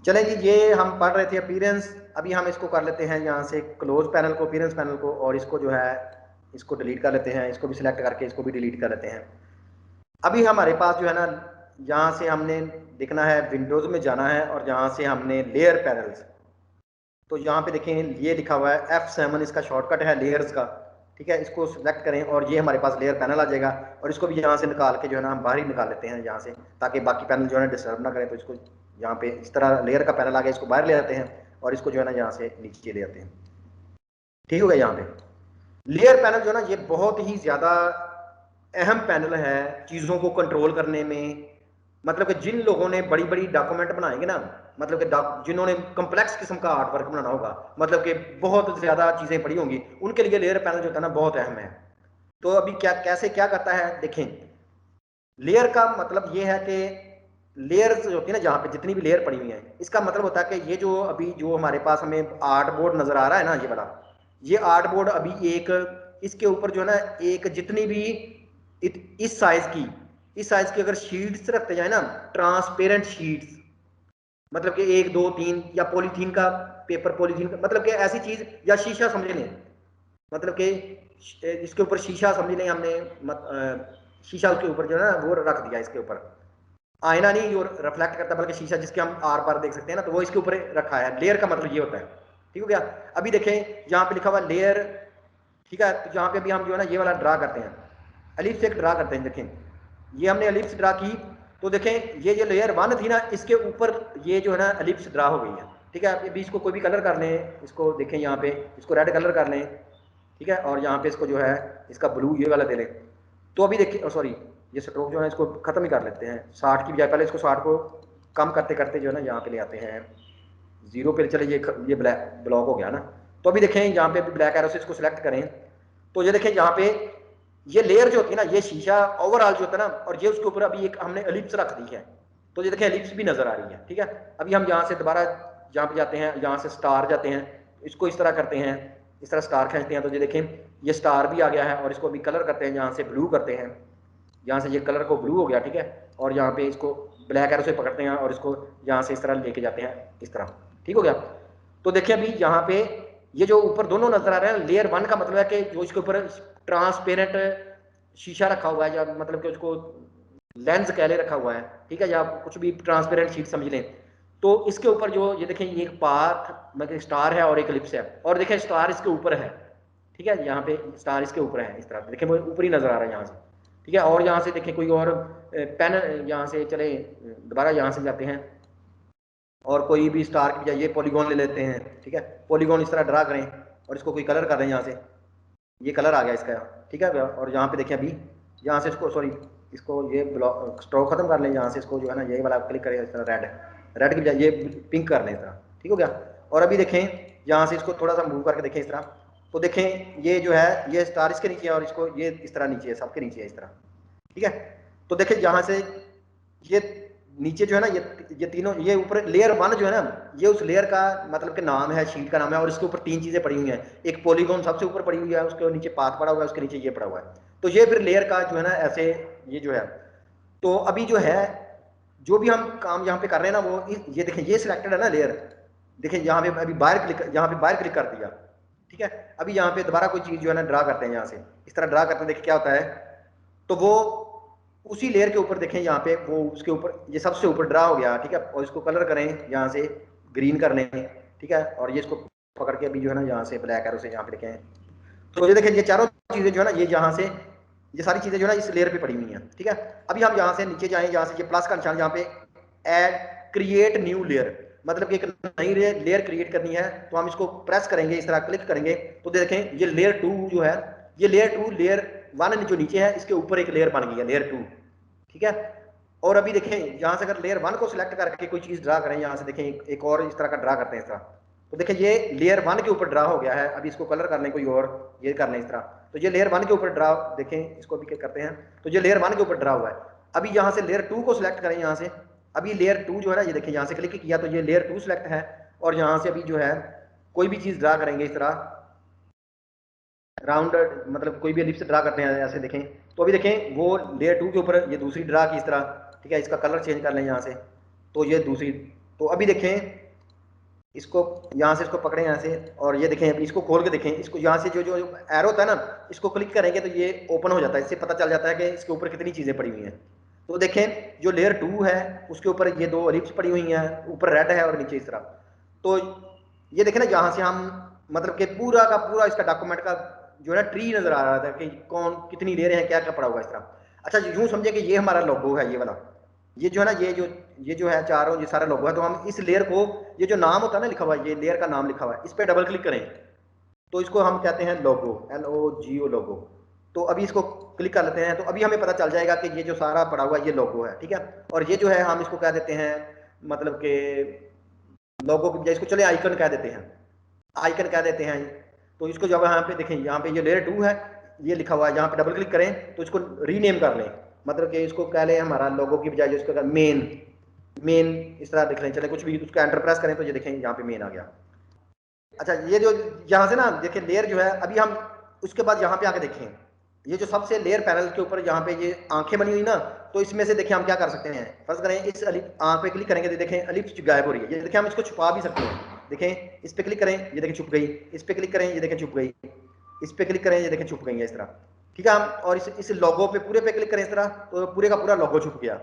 चलें जी, ये हम पढ़ रहे थे अपीयरेंस। अभी हम इसको कर लेते हैं यहाँ से क्लोज पैनल को, अपीयरेंस पैनल को, और इसको जो है इसको डिलीट कर लेते हैं, इसको भी सिलेक्ट करके इसको भी डिलीट कर लेते हैं। अभी हमारे पास जो है ना, यहाँ से हमने देखना है, विंडोज़ में जाना है और यहाँ से हमने लेयर पैनल्स, तो यहाँ पे देखें ये लिखा हुआ है F7, इसका शॉर्टकट है लेयर्स का। ठीक है, इसको सिलेक्ट करें और ये हमारे पास लेयर पैनल आ जाएगा। और इसको भी यहाँ से निकाल के जो है ना हम बाहर ही निकाल लेते हैं यहाँ से, ताकि बाकी पैनल जो है ना डिस्टर्ब ना करें। तो इसको यहाँ पे इस तरह लेयर का पैनल आ गया, इसको बाहर ले आते हैं और इसको जो है ना यहाँ से नीचे ले आते हैं। ठीक हो गया। यहाँ पे लेयर पैनल जो है ना, ये बहुत ही ज़्यादा अहम पैनल है चीज़ों को कंट्रोल करने में। मतलब कि जिन लोगों ने बड़ी बड़ी डॉक्यूमेंट बनाएंगे ना, मतलब कि जिन्होंने कम्प्लेक्स किस्म का आर्ट वर्क बनाना होगा, मतलब कि बहुत ज़्यादा चीज़ें पड़ी होंगी, उनके लिए लेयर पैनल जो होता है ना बहुत अहम है। तो अभी क्या कैसे क्या करता है देखें। लेयर का मतलब ये है कि लेयर्स जो होती है ना, जहाँ पे जितनी भी लेयर पड़ी हुई है, इसका मतलब होता है कि ये जो अभी जो हमारे पास हमें आर्ट बोर्ड नज़र आ रहा है ना, ये बड़ा, ये आर्ट बोर्ड अभी एक, इसके ऊपर जो है ना एक जितनी भी इस साइज की अगर शीट्स रखते जाए ना, ट्रांसपेरेंट शीट्स, मतलब कि 1 2 3, या पॉलीथीन का पेपर, पॉलीथीन का मतलब कि ऐसी चीज, या शीशा समझ लें, मतलब कि इसके ऊपर शीशा समझ लें हमने, शीशा उसके ऊपर जो है ना वो रख दिया, इसके ऊपर आईना नहीं जो रिफ्लेक्ट करता, बल्कि शीशा जिसके हम आर पार देख सकते हैं ना, तो वो इसके ऊपर रखा है। लेयर का मतलब ये होता है। ठीक हो गया। अभी देखें यहाँ पे लिखा हुआ लेयर। ठीक है, तो यहाँ पे भी हम जो है ना ये वाला ड्रा करते हैं, एलिप्स एक ड्रा करते हैं। देखें ये हमने एलिप्स ड्रा की, तो देखें ये जो लेयर 1 थी ना, इसके ऊपर ये जो है ना एलिप्स ड्रा हो गई है। ठीक है, अभी इसको कोई भी कलर कर लें, इसको देखें यहाँ पे, इसको रेड कलर कर लें। ठीक है, और यहाँ पे इसको जो है इसका ब्लू ये वाला दे लें। तो अभी देखिए, सॉरी, ये स्ट्रोक जो है इसको खत्म ही कर लेते हैं, 60 की बजाय पहले इसको 60 को कम करते करते जो है ना यहाँ पे ले आते हैं 0 पे। चले ये ब्लॉक हो गया ना। तो अभी देखें यहाँ पे ब्लैक एरो से इसको सिलेक्ट करें, तो ये देखें यहाँ पे ये लेयर जो होती है ना, ये शीशा ओवरऑल जो होता है ना, और ये उसके ऊपर अभी एक हमने एलिप्स रख दी है, तो ये देखें एलिप्स भी नजर आ रही है। ठीक है, अभी हम यहाँ से दोबारा यहाँ पे जाते हैं, यहाँ से स्टार जाते हैं, इसको इस तरह करते हैं, इस तरह स्टार खींचते हैं, तो ये देखें ये स्टार भी आ गया है। और इसको अभी कलर करते हैं, यहाँ से ब्लू करते हैं, यहाँ से ये कलर को ब्लू हो गया। ठीक है, और यहाँ पे इसको ब्लैक एरो से पकड़ते हैं और इसको यहाँ से इस तरह लेके जाते हैं, इस तरह। ठीक हो गया। तो देखिए अभी यहाँ पे ये जो ऊपर दोनों नजर आ रहे हैं, लेयर 1 का मतलब है कि जो इसके ऊपर ट्रांसपेरेंट शीशा रखा हुआ है, या मतलब कि उसको लेंस कह ले रखा हुआ है। ठीक है, या कुछ भी ट्रांसपेरेंट शीट समझ लें। तो इसके ऊपर जो ये देखें ये एक पाथ मतलब स्टार है और एक एलिप्स है, और देखें स्टार इसके ऊपर है। ठीक है, यहाँ पे स्टार इसके ऊपर है, इस तरह देखें वो ऊपर ही नजर आ रहा है यहाँ से। ठीक है, और यहाँ से देखें कोई और पेन, यहाँ से चले दोबारा यहाँ से जाते हैं और कोई भी स्टार की बजाय ये पॉलीगॉन ले लेते हैं। ठीक है, पॉलीगॉन इस तरह ड्रा करें और इसको कोई कलर कर दें, यहाँ से ये कलर आ गया इसका। ठीक है, और यहाँ पे देखें अभी यहाँ से इसको, सॉरी, इसको ये ब्लॉक स्ट्रोक खत्म कर लें, यहाँ से इसको जो है ना ये वाला क्लिक करें, इस तरह रेड की बजाय ये पिंक कर लें इस तरह। ठीक हो गया। और अभी देखें यहाँ से इसको थोड़ा सा मूव करके देखें इस तरह, तो देखें ये जो है ये स्टार इसके नीचे है और इसको ये इस तरह नीचे है, सबके नीचे है इस तरह। ठीक है, तो देखें यहाँ से ये नीचे जो है ना ये तीनों, ये ऊपर लेयर 1 जो है ना, ये उस लेयर का मतलब कि नाम है, शीट का नाम है, और इसके ऊपर 3 चीजें पड़ी हुई हैं। एक पॉलीगॉन सबसे ऊपर पड़ी हुई है, उसके नीचे पाथ पड़ा हुआ है, उसके नीचे ये पड़ा हुआ है। तो ये फिर लेयर का जो है ना ऐसे ये जो है। तो अभी जो है जो भी हम काम यहाँ पे कर रहे हैं ना, वो ये देखें ये सिलेक्टेड है ना लेयर। देखें यहाँ पे अभी बाहर क्लिक, यहाँ पे बाहर क्लिक कर दिया। ठीक है, अभी यहाँ पे दोबारा कोई चीज जो है ना ड्रा करते हैं, यहाँ से इस तरह ड्रा करते हैं, देखिए क्या होता है। तो वो उसी लेयर के ऊपर देखें यहाँ पे वो उसके ऊपर ये सबसे ऊपर ड्रा हो गया। ठीक है, और इसको कलर करें, यहाँ से ग्रीन कर लें। ठीक है, और ये इसको पकड़ के अभी जो है ना यहाँ से ब्लैक एरो से यहाँ पे लिखें, तो ये देखें ये चारों चीजें जो है ना ये यहाँ से ये सारी चीजें जो है ना इस लेयर पे पड़ी हुई हैं। ठीक है, अभी हम यहाँ से नीचे जाएं, यहाँ से ये प्लस का निशान, यहाँ पे ऐड क्रिएट न्यू लेयर, मतलब कि एक नई लेयर क्रिएट करनी है, तो हम इसको प्रेस करेंगे, इस तरह क्लिक करेंगे, तो देखें ये लेयर 2 जो है, ये लेयर 2 लेयर 1 जो नीचे है इसके ऊपर एक लेयर बन गई है, लेयर 2। ठीक है, और अभी देखें यहाँ से अगर लेयर 1 को सिलेक्ट करके कोई चीज ड्रा करें, यहाँ से देखें एक और इस तरह का ड्रा करते हैं इस तरह, तो देखें ये लेयर 1 के ऊपर ड्रा हो गया है। अभी इसको कलर करने कोई और ये कर लें इस तरह, तो ये लेयर 1 के ऊपर ड्रा, देखें इसको भी क्या करते हैं, तो ये लेयर 1 के ऊपर ड्रा हुआ है। अभी यहाँ से लेयर 2 को सिलेक्ट करें, यहाँ से अभी लेयर 2 जो है ना ये देखें यहाँ से क्लिक किया तो ये लेयर 2 सिलेक्ट है, और यहाँ से अभी जो है कोई भी चीज ड्रा करेंगे इस तरह राउंड, मतलब कोई भी एलिप्स ड्रा करते हैं ऐसे देखें, तो अभी देखें वो लेयर 2 के ऊपर ये दूसरी ड्रा की इस तरह। ठीक है, इसका कलर चेंज कर लें यहाँ से, तो ये दूसरी तो अभी देखें इसको, यहाँ से इसको पकड़े यहाँ से, और ये देखें अभी इसको खोल के देखें, इसको यहाँ से जो जो एरो होता है ना, इसको क्लिक करेंगे तो ये ओपन हो जाता है। इससे पता चल जाता है कि इसके ऊपर कितनी चीज़ें पड़ी हुई हैं। तो देखें जो लेयर 2 है उसके ऊपर ये 2 एलिप्स पड़ी हुई हैं, ऊपर रेड है और नीचे इस तरह। तो ये देखें ना, यहाँ से हम मतलब कि पूरा का पूरा इसका डॉक्यूमेंट का जो है ट्री नजर आ रहा था कि कौन कितनी लेयर है, क्या क्या पड़ा हुआ इस तरह। अच्छा यूं समझे कि ये हमारा लोगो है, ये वाला, ये जो है ना, ये जो है चारों ये सारा लोगो है। तो हम इस लेयर को, ये जो नाम होता है ना लिखा हुआ है, ये लेयर का नाम लिखा हुआ है, इस पर डबल क्लिक करें तो इसको हम कहते हैं लोगो, LOGO लोगो। तो अभी इसको क्लिक कर लेते हैं तो अभी हमें पता चल जाएगा कि ये जो सारा पड़ा हुआ है ये लोगो है, ठीक है। और ये जो है हम इसको कह देते हैं, मतलब कि लोगो की बजाय इसको चले आइकन कह देते हैं, आइकन कह देते हैं। तो इसको जब यहाँ पे देखें, यहाँ पे ये लेयर 2 है, ये लिखा हुआ है, यहाँ पे डबल क्लिक करें तो इसको रीनेम कर लें, मतलब कि इसको कह लें हमारा लोगो की बजाय जो इसको मेन इस तरह लिख लें, चले कुछ भी, उसको एंटर प्रेस करें तो ये देखें यहाँ पे मेन आ गया। अच्छा ये जो यहाँ से ना देखें लेयर जो है, अभी हम उसके बाद यहाँ पे आके देखें, ये जो सबसे लेयर पैनल के ऊपर यहाँ पे ये आंखें बनी हुई ना, तो इसमें से देखें हम क्या कर सकते हैं। फर्स्ट करें इस आंख पे क्लिक करेंगे तो देखें एलिप्स गायब हो रही है, ये देखें हम इसको छुपा भी सकते हैं। देखें इस पे क्लिक करें, ये देखें छुप गई, इस पे क्लिक करें, ये देखें छुप गई, इस पे क्लिक करें, ये देखें छुप गई है इस तरह, ठीक है। हम और इस लोगो पे पूरे पे क्लिक करें इस तरह, तो पूरे का पूरा लोगो छुप गया।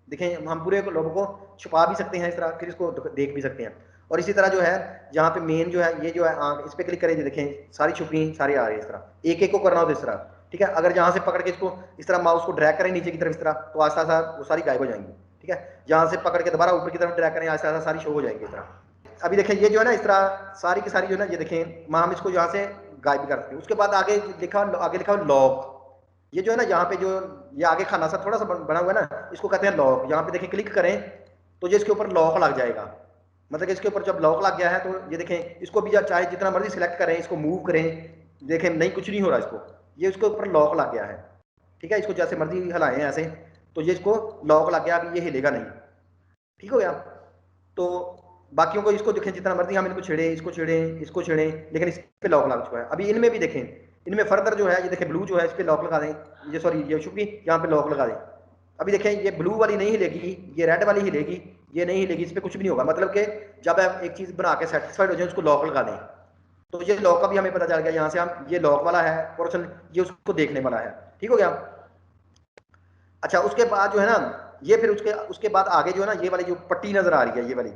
देखें हम पूरे लोगो को छुपा भी सकते हैं इस तरह, फिर इसको देख भी सकते हैं। और इसी तरह जो है जहाँ पे मेन जो है, ये जो है आंख, इस पे क्लिक करें, देखें सारी छुपी सारी आ रही है इस तरह। एक एक को करना हो तो इस तरह, ठीक है। अगर जहाँ से पकड़ के इसको इस तरह माउस को ड्रैग करें नीचे की तरफ इस तरह, तो आस्ता आस्ता वो सारी गायब हो जाएंगी, ठीक है। जहाँ से पकड़ के दोबारा ऊपर की तरफ ड्रैग करें, आस्ता आस्ता सारी शो हो जाएगी इस तरह। अभी देखें ये जो है ना इस तरह सारी की सारी जो है ना, ये देखें हम इसको यहाँ से गायब कर सकते हैं। उसके बाद आगे लिखा लॉग, ये जो है ना यहाँ पे जो ये आगे खाना सा थोड़ा सा बना हुआ है ना, इसको कहते हैं लॉक। यहाँ पे देखें क्लिक करें तो ये इसके ऊपर लॉक लग जाएगा, मतलब कि इसके ऊपर जब लॉक लग गया है तो ये देखें इसको भी चाहे जितना मर्जी सिलेक्ट करें, इसको मूव करें, देखें नहीं कुछ नहीं हो रहा इसको, ये इसके ऊपर लॉक लग गया है, ठीक है। इसको जैसे मर्जी हिलाएं ऐसे, तो ये इसको लॉक लग गया, अभी ये हिलेगा नहीं, ठीक हो गया। तो बाकियों को इसको देखें जितना मर्जी हम इनको छेड़ें, इसको छेड़ें, इसको छेड़ें, लेकिन इस पे लॉक लग चुका है। अभी इनमें भी देखें, इनमें फर्दर जो है ये देखें ब्लू जो है इस पे लॉक लगा दें, ये सॉरी ये छुपी, यहाँ पे लॉक लगा दें। अभी देखें ये ब्लू वाली नहीं हिलेगी, ये रेड वाली हिलेगी, ये नहीं हिलेगी, इस पर कुछ भी नहीं होगा। मतलब कि जब आप एक चीज़ बना के सेटिस्फाइड हो जाए उसको लॉक लगा दें, तो ये लॉक का भी हमें पता चल गया। यहाँ से हम ये लॉक वाला है पोर्शन, ये उसको देखने वाला है, ठीक हो गया। अच्छा उसके बाद जो है ना, ये फिर उसके बाद आगे जो है ना, ये वाली जो पट्टी नजर आ रही है, ये वाली,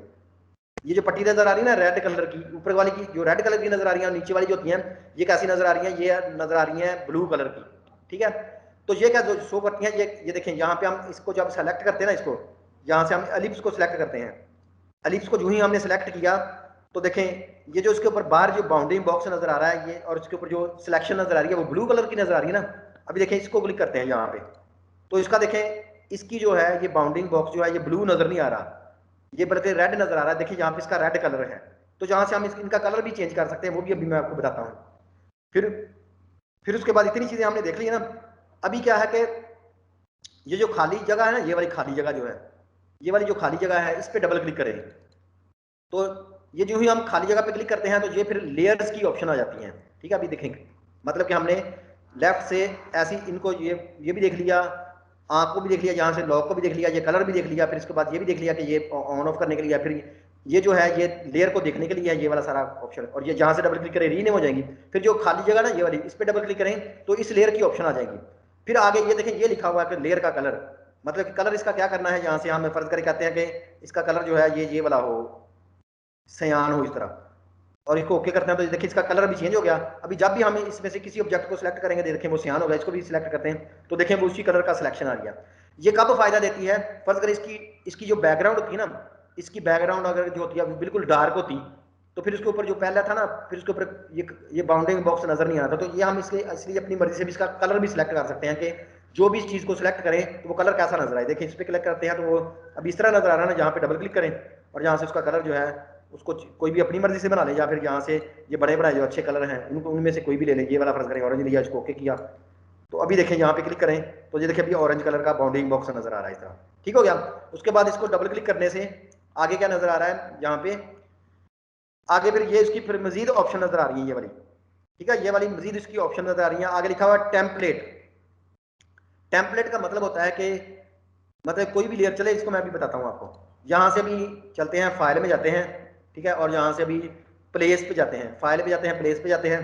ये जो पट्टी नजर आ रही है ना रेड कलर की, ऊपर वाली की जो रेड कलर की नजर आ रही है, नीचे वाली जो होती है ये कैसी नजर आ रही है, ये नजर आ रही है ब्लू कलर की, ठीक है। तो ये क्या जो शो करती है, ये देखें यहाँ पे हम इसको जब सेलेक्ट करते हैं ना, इसको यहाँ से हम एलिप्स को सिलेक्ट करते हैं। एलिप्स को जो ही हमने सेलेक्ट किया तो देखें ये जो इसके ऊपर बाहर जो बाउंडिंग बॉक्स नजर आ रहा है ये, और इसके ऊपर जो सिलेक्शन नजर आ रही है वो ब्लू कलर की नजर आ रही है ना। अभी देखें इसको क्लिक करते हैं यहाँ पे, तो इसका देखें इसकी जो है ये बाउंडिंग बॉक्स जो है ये ब्लू नजर नहीं आ रहा, ये बल्कि रेड नजर आ रहा है। देखिए यहाँ पे इसका रेड कलर है, तो जहां से हम इनका कलर भी चेंज कर सकते हैं, वो भी अभी मैं आपको बताता हूँ। फिर उसके बाद इतनी चीजें हमने देख ली है ना। अभी क्या है कि ये जो खाली जगह है ना, ये वाली खाली जगह जो है, ये वाली जो खाली जगह है इस पर डबल क्लिक करें, तो ये जो ही हम खाली जगह पे क्लिक करते हैं तो ये फिर लेयर्स की ऑप्शन आ जाती हैं, ठीक है। अभी देखेंगे मतलब कि हमने लेफ्ट से ऐसी इनको ये भी देख लिया, आंख को भी देख लिया, यहाँ से लॉक को भी देख लिया, ये कलर भी देख लिया, फिर इसके बाद ये भी देख लिया कि ये ऑन ऑफ करने के लिए, फिर ये जो है ये लेयर को देखने के लिए ये वाला सारा ऑप्शन, और ये जहाँ से डबल क्लिक करें रीनेम हो जाएंगी। फिर जो खाली जगह ना ये वाली, इस पर डबल क्लिक करें तो इस लेयर की ऑप्शन आ जाएगी। फिर आगे ये देखें ये लिखा हुआ है कि लेयर का कलर, मतलब कि कलर इसका क्या करना है, यहाँ से हम फर्ज करके कहते हैं कि इसका कलर जो है ये वाला हो, सयान हो इस तरह, और इसको ओके करते हैं तो देखिए इसका कलर भी चेंज हो गया। अभी जब भी हम इसमें से किसी ऑब्जेक्ट को सिलेक्ट करेंगे, देखें वो सियान हो गया, इसको भी सिलेक्ट करते हैं तो देखें वो उसी कलर का सिलेक्शन आ गया। ये कब फायदा देती है, फर्ज करें इसकी जो बैकग्राउंड होती है ना, इसकी बैकग्राउंड अगर जो होती है बिल्कुल डार्क होती, तो फिर उसके ऊपर जो पहला था ना, फिर उसके ऊपर ये बाउंडिंग बॉक्स नजर नहीं आता, तो ये हम इसलिए अपनी मर्जी से भी इसका कलर भी सिलेक्ट कर सकते हैं कि जो भी इस चीज को सिलेक्ट करें तो वो कलर कैसा नजर आए। देखिए इस पर क्लिक करते हैं तो वो अभी इस तरह नजर आ रहा है ना, जहाँ पे डबल क्लिक करें और जहाँ से उसका कलर जो है उसको कोई भी अपनी मर्जी से बना ले, या फिर यहाँ से ये बड़े बनाए जो अच्छे कलर हैं उनको उनमें से कोई भी ले लें। ये वाला फर्ज करें ऑरेंज लिया, इसको ओके किया, तो अभी देखें यहाँ पे क्लिक करें तो ये देखें अभी ऑरेंज कलर का बाउंडिंग बॉक्स नजर आ रहा है इस तरह, ठीक हो गया। उसके बाद इसको डबल क्लिक करने से आगे क्या नजर आ रहा है, यहाँ पे आगे फिर ये इसकी फिर मजीद ऑप्शन नजर आ रही है ये वाली, ठीक है। ये वाली मजीद इसकी ऑप्शन नजर आ रही है। आगे लिखा हुआ टेम्पलेट। टेम्पलेट का मतलब होता है कि मतलब कोई भी लेयर चले, इसको मैं अभी बताता हूँ आपको। यहाँ से अभी चलते हैं फाइल में जाते हैं, ठीक है, और यहाँ से अभी प्लेस पे जाते हैं, फाइल पे जाते हैं, प्लेस पे जाते हैं,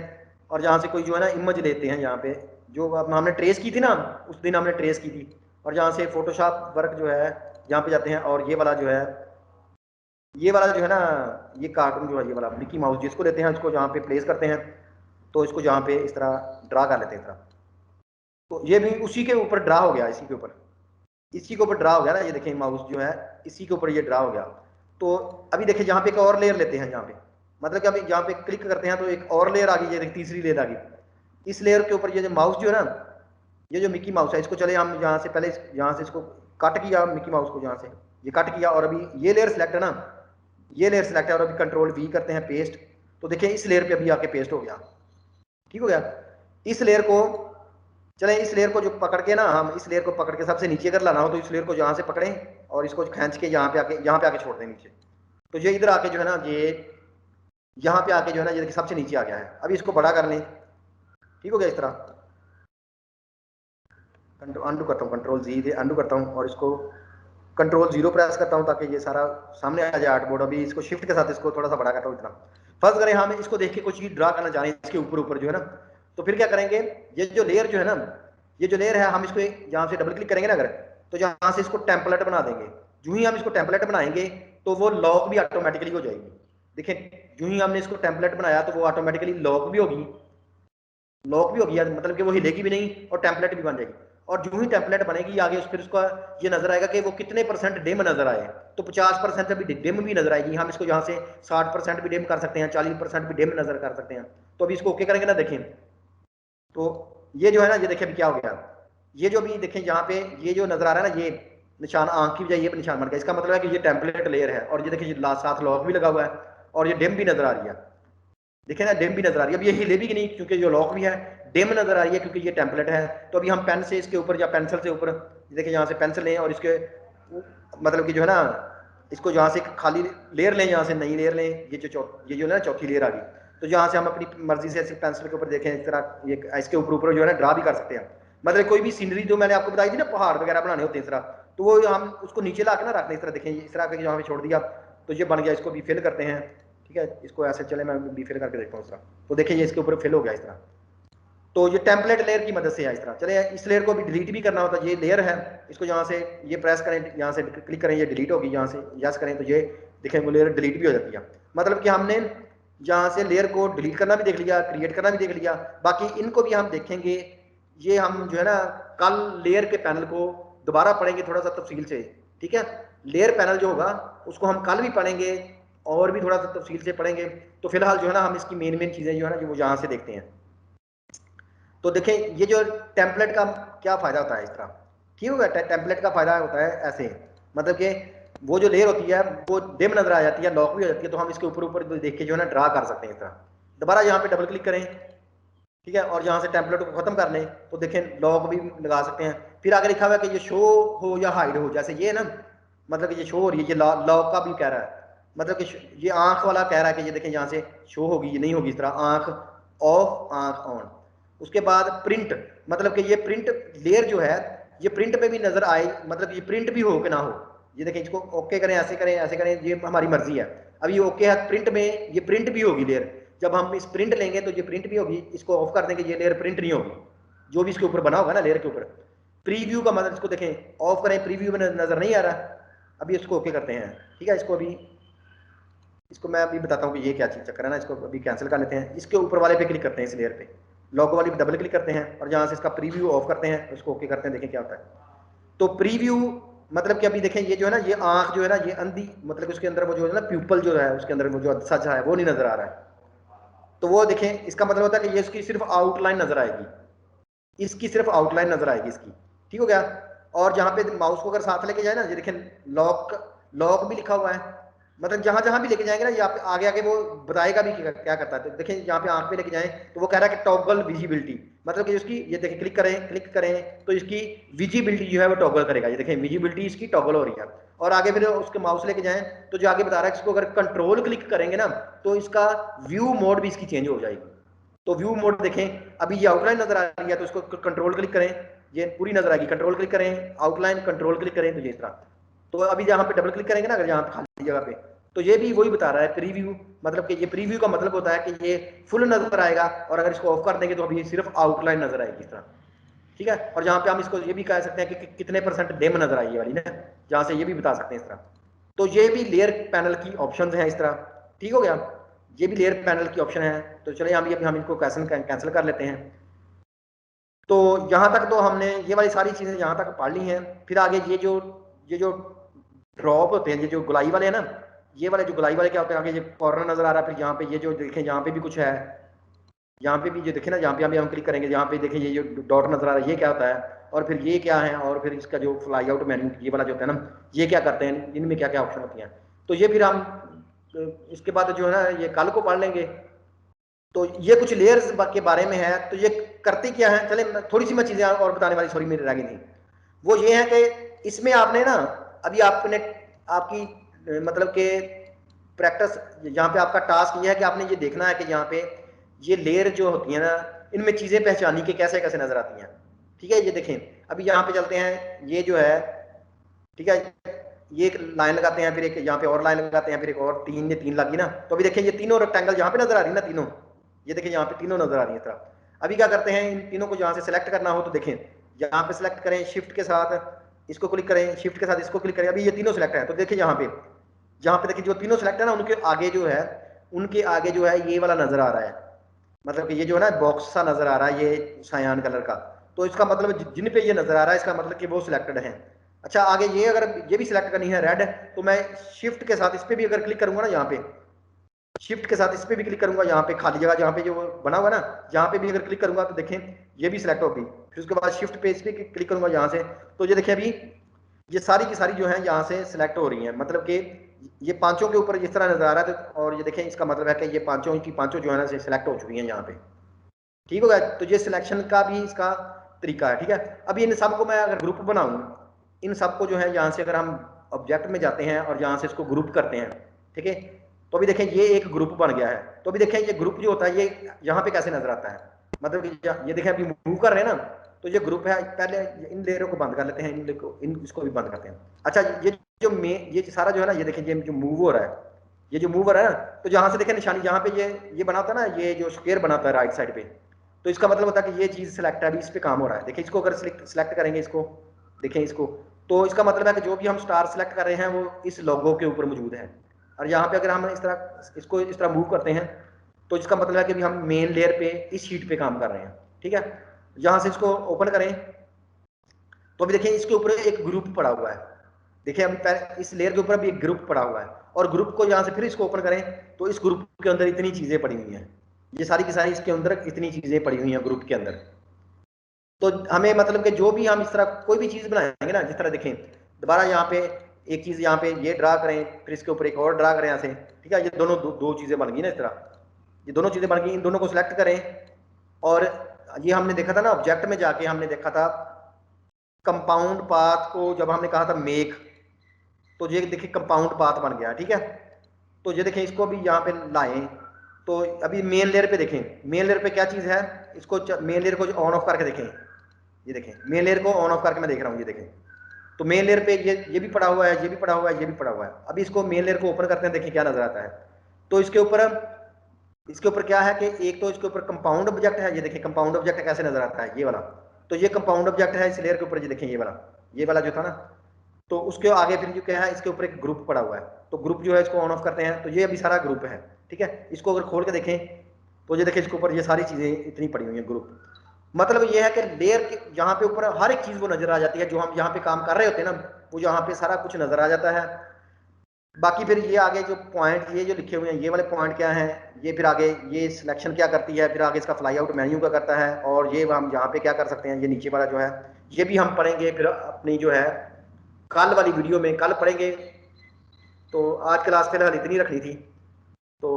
और यहाँ से कोई जो है ना इमेज लेते हैं, यहाँ पे जो हमने ट्रेस की थी ना, उस दिन हमने ट्रेस की थी, और यहाँ से फोटोशॉप वर्क जो है यहाँ पे जाते हैं, और ये वाला जो है, ये वाला जो है ना, ये कार्टून जो है, ये वाला मिकी माउस जिसको लेते हैं उसको जहाँ पे प्लेस करते हैं, तो इसको जहाँ पे इस तरह ड्रा कर लेते हैं इस तरह, तो ये भी उसी के ऊपर ड्रा हो गया, इसी के ऊपर, इसी के ऊपर ड्रा हो गया ना, ये देखें माउस जो है इसी के ऊपर ये ड्रा हो गया। तो अभी देखिए यहाँ पे एक और लेयर लेते हैं, यहाँ पे मतलब कि अभी यहाँ पे क्लिक करते हैं तो एक और लेयर आ गई, ये तीसरी लेयर आ गई। इस लेयर के ऊपर ये जो माउस जो है ना, ये जो मिकी माउस है, इसको चले हम यहाँ से पहले यहाँ से इसको कट किया, मिकी माउस को यहाँ से ये कट किया, और अभी ये लेयर सेलेक्ट है ना, ये लेयर सेलेक्ट है, और अभी कंट्रोल वी करते हैं पेस्ट, तो देखिए इस लेयर पे अभी आके पेस्ट हो गया, ठीक हो गया। इस लेयर को चलें, इस लेयर को जो पकड़ के ना, हम इस लेयर को पकड़ के सबसे नीचे अगर लाना हो तो इस लेयर को यहाँ से पकड़ें और इसको खींच के यहाँ पे आके छोड़ दें नीचे, तो ये इधर आके जो है ना, ये यहाँ पे आके जो है ना, ये देखिए सबसे नीचे आ गया है। अभी इसको बड़ा कर लें, ठीक हो गया। इस तरह अंडू करता हूँ, कंट्रोल जी दे अंडू करता हूँ, और इसको कंट्रोल 0 प्रेस करता हूँ ताकि ये सारा सामने आ जाए आर्टबोर्ड। अभी इसको शिफ्ट के साथ इसको थोड़ा सा बड़ा करता हूँ इतना। फर्स्ट करें हम इसको देख के कुछ चीज ड्रा करना चाह रहे हैं इसके ऊपर ऊपर जो है ना, तो फिर क्या करेंगे, ये जो लेयर जो है ना, ये जो लेयर है, हम इसको यहाँ से डबल क्लिक करेंगे ना अगर, तो यहाँ से इसको टेम्पलेट बना देंगे। जो ही हम इसको टेम्पलेट बनाएंगे तो वो लॉक भी ऑटोमेटिकली हो जाएगी। देखें, जो ही हमने इसको टेम्पलेट बनाया तो वो ऑटोमेटिकली लॉक भी होगी, मतलब कि वो हिलेगी भी नहीं और टेम्पलेट भी बन जाएगी। और जो ही टेम्पलेट बनेगी आगे फिर उसका ये नजर आएगा कि वो कितने % डिम नजर आए, तो 50% अभी डिम भी नजर आएगी। हम इसको यहाँ से 60% भी डिम कर सकते हैं, 40% भी डिम नजर कर सकते हैं। तो अभी इसको ओके करेंगे ना, देखें तो ये जो है ना, ये देखिए अभी क्या हो गया, ये जो अभी देखें यहाँ पे ये जो नजर आ रहा है ना, ये निशान आंख की बजाय ये निशान बन गया, इसका मतलब है कि ये टेम्पलेट लेयर है। और ये देखिए ये साथ लॉक भी लगा हुआ है और ये डिम भी नजर आ रही है, देखें ना डिम भी नजर आ रही है। अब ये हिले भी नहीं क्योंकि जो लॉक भी है, डिम नजर आ रही है क्योंकि ये टेम्पलेट है। तो अभी हम पेन से इसके ऊपर या पेंसिल से ऊपर, देखिए यहाँ से पेंसिल लें और इसके मतलब कि जो है ना, इसको यहाँ से खाली लेयर लें, यहाँ से नई लेयर लें, ये जो है ना चौथी लेयर आ गई। तो यहाँ से हम अपनी मर्जी से ऐसे पेंसिल के ऊपर देखें इस तरह ये इसके ऊपर जो है ना ड्रा भी कर सकते हैं। मतलब कोई भी सीनरी जो मैंने आपको बताई थी ना, पहाड़ वगैरह बनाने होते हैं इस तरह, तो वो हम उसको नीचे ला के ना रख दें इस तरह, देखें इस तरह के यहाँ पे छोड़ दिया तो ये बन गया। इसको भी फिल करते हैं, ठीक है, इसको ऐसे चले मैं भी फिल करके देखता हूँ इस तरह, तो देखिए ये इसके ऊपर फिल हो गया इस तरह। तो ये टेम्पलेट लेयर की मदद से है इस तरह। चले इस लेयर को भी डिलीट भी करना होता है, ये लेयर है, इसको यहाँ से ये प्रेस करें, यहाँ से क्लिक करें, ये डिलीट होगी, यहाँ से यस करें तो ये देखें वो लेयर डिलीट भी हो जाती है। मतलब कि हमने यहाँ से लेयर को डिलीट करना भी देख लिया, क्रिएट करना भी देख लिया। बाकी इनको भी हम देखेंगे, ये हम जो है ना कल लेयर के पैनल को दोबारा पढ़ेंगे थोड़ा सा तफसील से, ठीक है। लेयर पैनल जो होगा उसको हम कल भी पढ़ेंगे और भी थोड़ा सा तफसील से पढ़ेंगे। तो फिलहाल जो है ना हम इसकी मेन चीजें जो है ना वो यहाँ से देखते हैं। तो देखें ये जो टेम्पलेट का क्या फायदा होता है इस तरह, ठीक होगा। टेम्पलेट का फायदा होता है ऐसे, मतलब कि वो जो लेयर होती है वो डिम नजर आ जाती है, लॉक भी हो जाती है, तो हम इसके ऊपर ऊपर देख के जो है ना ड्रा कर सकते हैं इस तरह। दोबारा यहाँ पे डबल क्लिक करें, ठीक है, और यहाँ से टेम्पलेट को खत्म कर लें तो देखें लॉक भी लगा सकते हैं। फिर आगे लिखा हुआ है कि ये शो हो या हाइड हो, जैसे ये ना, मतलब कि ये शो हो रही है, ये लॉक का भी कह रहा है, मतलब कि ये आंख वाला कह रहा है कि ये देखें यहाँ से शो होगी, ये नहीं होगी इस तरह, आंख ऑफ आंख ऑन। उसके बाद प्रिंट, मतलब कि ये प्रिंट लेयर जो है ये प्रिंट पे भी नजर आए, मतलब ये प्रिंट भी हो कि ना हो। ये देखें, इसको ओके करें, ऐसे करें, ऐसे करें, ये हमारी मर्जी है। अब ये ओके है प्रिंट में, ये प्रिंट भी होगी लेयर। जब हम इस प्रिंट लेंगे तो ये प्रिंट भी होगी, इसको ऑफ कर देंगे, ये लेयर प्रिंट नहीं होगी, जो भी इसके ऊपर बना होगा ना लेयर के ऊपर। प्रीव्यू का मतलब, इसको देखें ऑफ करें, प्रीव्यू में नजर नहीं आ रहा। अभी इसको ओके करते हैं, ठीक है। इसको अभी इसको मैं अभी बताता हूँ कि ये क्या चीज चक्कर है ना, इसको अभी कैंसिल कर लेते हैं। इसके ऊपर वाले पे क्लिक करते हैं, इस लेयर पे लोगो वाली पे डबल क्लिक करते हैं और जहाँ से इसका प्रीव्यू ऑफ करते हैं, उसको ओके करते हैं, देखें क्या होता है। तो प्रीव्यू मतलब कि अभी देखें ये जो है ना, ये आंख जो है ना, ये अंधी, मतलब उसके अंदर वो जो है ना प्यूपल जो है उसके अंदर वो जो सच है वो नहीं नजर आ रहा है। तो वो देखें, इसका मतलब होता है कि ये इसकी सिर्फ आउटलाइन नजर आएगी, इसकी सिर्फ आउटलाइन नजर आएगी इसकी, ठीक हो गया। और जहाँ पे माउस को अगर साथ लेके जाए ना, ये देखें लॉक, लॉक भी लिखा हुआ है, मतलब जहां जहां भी लेके जाएंगे ना, यहाँ पे आगे आगे वो बताएगा भी क्या करता है। तो देखें यहाँ पे आंख पे लेके जाएं तो वो कह रहा है कि टॉगल विजिबिलिटी, मतलब कि उसकी ये देखें क्लिक करें तो इसकी विजिबिलिटी जो है वो टॉगल करेगा। ये देखें विजिबिलिटी इसकी टॉगल हो रही है। और आगे फिर उसके माउस लेके जाएं तो जो आगे बता रहा है इसको अगर कंट्रोल क्लिक करेंगे ना तो इसका व्यू मोड भी इसकी चेंज हो जाएगी। तो व्यू मोड देखें, अभी ये आउटलाइन नजर आ रही है तो इसको कंट्रोल क्लिक करें, ये पूरी नजर आएगी, कंट्रोल क्लिक करें, आउटलाइन कंट्रोल क्लिक करें, तो ये इस तरह। तो अभी यहाँ पे डबल क्लिक करेंगे ना अगर यहाँ पे खाली जगह पे, तो ये भी वही बता रहा है प्रीव्यू, मतलब कि ये प्रीव्यू का मतलब होता है कि ये फुल नजर आएगा, और अगर इसको ऑफ कर देंगे तो अभी सिर्फ आउटलाइन नजर आएगी इस तरह, ठीक है। और जहाँ पे हम इसको ये भी कह सकते हैं कि कितने परसेंट डिम नजर आई ये वाली ना, जहाँ से ये भी बता सकते हैं इस तरह। तो ये भी लेयर पैनल की ऑप्शन हैं इस तरह, ठीक हो गया, ये भी लेयर पैनल की ऑप्शन है। तो चले अभी हम इनको कैंसिल कर लेते हैं। तो यहाँ तक तो हमने ये वाली सारी चीज़ें यहाँ तक पढ़ ली हैं। फिर आगे ये जो ड्रॉप होते हैं, ये जो गुलाई वाले हैं ना, ये वाले जो गुलाई वाले क्या होते हैं, आगे ये कॉर्नर नजर आ रहा है, फिर यहाँ पे ये जो देखें यहाँ पे भी कुछ है, यहाँ पे भी जो देखें ना, यहाँ पे हम क्लिक करेंगे, यहाँ पे देखें ये जो डॉट नजर आ रहा है ये क्या होता है, और फिर ये क्या है, और फिर इसका जो फ्लाई आउट मेन्यू ये वाला जो होता है ना, ये क्या करते हैं, इनमें क्या क्या ऑप्शन होती हैं। तो ये फिर हम इसके बाद जो है ना ये कल को पढ़ लेंगे। तो ये कुछ लेयर्स के बारे में है। तो ये करती क्या है, चले थोड़ी सी मैं चीजें और बताने वाली सॉरी मेरी रह गई थी, वो ये है कि इसमें आपने ना अभी आपने आपकी मतलब कि प्रैक्टिस, यहाँ पे आपका टास्क ये है कि आपने ये देखना है कि यहाँ पे ये लेयर जो होती है ना, इनमें चीजें पहचानी कि कैसे कैसे नजर आती हैं, ठीक है। ये देखें अभी यहाँ पे चलते हैं, ये जो है ठीक है, ये एक लाइन लगाते हैं, फिर एक यहाँ पे और लाइन लगाते हैं, फिर एक और तीन लगी ना। तो अभी देखें ये तीनों रेक्टेंगल यहाँ पे नजर आ रही है ना, तीनों, ये देखें यहाँ पे तीनों नजर आ रही है इस तरह। अभी क्या करते हैं, इन तीनों को जहाँ से सिलेक्ट करना हो तो देखें यहाँ पे सिलेक्ट करें, शिफ्ट के साथ इसको क्लिक करें, शिफ्ट के साथ इसको क्लिक करें। अभी ये तीनों सिलेक्ट है, तो देखिए यहाँ पे देखिए जो तीनों सिलेक्ट है ना, उनके आगे जो है ये वाला नजर आ रहा है, मतलब कि ये जो है ना बॉक्स सा नजर आ रहा है ये सायान कलर का। तो इसका मतलब जिन पे ये नजर आ रहा है इसका मतलब कि वो सिलेक्टेड है। अच्छा आगे ये अगर ये भी सिलेक्ट करनी है रेड, तो मैं शिफ्ट के साथ इस पे भी अगर क्लिक करूंगा ना, यहाँ पे शिफ्ट के साथ इस पे भी क्लिक करूंगा, यहाँ पे खाली जगह जहाँ पे जो बना हुआ ना, यहाँ पे भी अगर क्लिक करूंगा तो देखें ये भी सिलेक्ट होगी। फिर उसके बाद शिफ्ट पे इस पे क्लिक करूंगा यहाँ से, तो ये देखिए अभी ये सारी की सारी जो है यहाँ से सिलेक्ट हो रही है, मतलब कि ये पांचों के ऊपर जिस तरह नजर आ रहा है। तो और ये देखें इसका मतलब है कि ये पांचों की पांचों जो है ना सिलेक्ट हो चुकी हैं यहाँ पे, ठीक हो गया। तो ये सिलेक्शन का भी इसका तरीका है, ठीक है। अभी इन सबको मैं अगर ग्रुप बनाऊं, इन सबको जो है यहाँ से अगर हम ऑब्जेक्ट में जाते हैं और यहाँ से इसको ग्रुप करते हैं, ठीक है, तो अभी देखें ये एक ग्रुप बन गया है। तो अभी देखें ये ग्रुप जो होता है ये यहाँ पे कैसे नजर आता है, मतलब ये देखें अभी मूव कर रहे हैं ना, तो ये ग्रुप है। पहले इन लेयरों को बंद कर लेते हैं, इसको भी बंद करते हैं। अच्छा ये सारा जो है ना, ये देखें ये जो मूव हो रहा है, ये जो मूव हो रहा है ना, तो जहाँ से देखें निशानी जहाँ पे ये बनाता है ना, ये जो स्क्वायर बनाता है राइट साइड पे, तो इसका मतलब होता है कि ये चीज सिलेक्ट है, अभी इस पे काम हो रहा है। देखिए इसको अगर सिलेक्ट करेंगे इसको, देखें इसको, तो इसका मतलब है कि जो भी हम स्टार सिलेक्ट कर रहे हैं वो इस लोगो के ऊपर मौजूद है। और यहाँ पे अगर हम इसको इस तरह मूव करते हैं, तो इसका मतलब है कि हम मेन लेयर पे इस शीट पे काम कर रहे हैं, ठीक है। यहाँ से इसको ओपन करें, तो अभी देखिए इसके ऊपर एक ग्रुप पड़ा हुआ है, देखिए अभी इस लेयर के ऊपर अभी एक ग्रुप पड़ा हुआ है, और ग्रुप को यहाँ से फिर इसको ओपन करें, तो इस ग्रुप के अंदर इतनी चीजें पड़ी हुई हैं, ये सारी की सारी इसके अंदर इतनी चीजें पड़ी हुई हैं ग्रुप के अंदर। तो हमें मतलब कि जो भी हम इस तरह कोई भी चीज बनाएंगे ना, जिस तरह देखें दोबारा यहाँ पे एक चीज यहाँ पे ये ड्रा करें, फिर इसके ऊपर एक और ड्रा करें यहाँ से, ठीक है। ये दोनों दो चीजें बन गई ना इस तरह, ये दोनों चीजें बन गई। इन दोनों को सिलेक्ट करें, और ये हमने देखा था ना ऑब्जेक्ट में जाके हमने देखा था कंपाउंड पाथ को, जब हमने कहा था मेक, तो ये देखिए कंपाउंड पाथ बन गया, ठीक है। तो ये देखें इसको भी यहाँ पे लाएं, तो अभी मेन लेयर पे देखें, मेन लेयर पे क्या चीज है, इसको मेन लेयर को ऑन ऑफ करके देखें, ये देखें मेन लेयर को ऑन ऑफ करके मैं देख रहा हूँ, ये देखें। तो मेन लेयर पे ये भी पड़ा हुआ है, ये भी पड़ा हुआ है, ये भी पड़ा हुआ है। अभी इसको मेन लेयर को ओपन करते हैं, देखिए क्या नजर आता है। तो इसके ऊपर क्या है कि एक तो इसके ऊपर कंपाउंड ऑब्जेक्ट है, ये देखिए कंपाउंड ऑब्जेक्ट कैसे नजर आता है, ये वाला। तो ये कंपाउंड ऑब्जेक्ट है इस लेयर के ऊपर, ये देखें ये वाला जो था ना, तो उसके आगे फिर जो क्या है इसके ऊपर एक ग्रुप पड़ा हुआ है। तो ग्रुप जो है इसको ऑन ऑफ करते हैं, तो ये अभी सारा ग्रुप है, ठीक है। इसको अगर खोल के देखें, तो ये देखिए इसके ऊपर ये सारी चीजें इतनी पड़ी हुई है ग्रुप। मतलब ये है कि लेयर के यहाँ पे ऊपर हर एक चीज वो नजर आ जाती है, जो हम यहाँ पे काम कर रहे होते हैं ना, वो यहाँ पे सारा कुछ नजर आ जाता है। बाकी फिर ये आगे जो पॉइंट ये जो लिखे हुए हैं, ये वाले पॉइंट क्या है, ये फिर आगे ये सिलेक्शन क्या करती है, फिर आगे इसका फ्लाई आउट मेन्यू का करता है, और ये हम यहाँ पे क्या कर सकते हैं, ये नीचे वाला जो है ये भी हम पढ़ेंगे फिर अपनी जो है कल वाली वीडियो में, कल पढ़ेंगे। तो आज क्लास फिलहाल इतनी रखनी थी, तो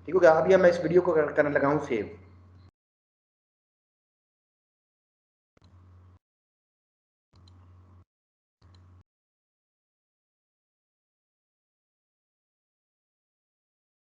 ठीक हो गया। अभी मैं इस वीडियो को करने लगा हूँ सेव।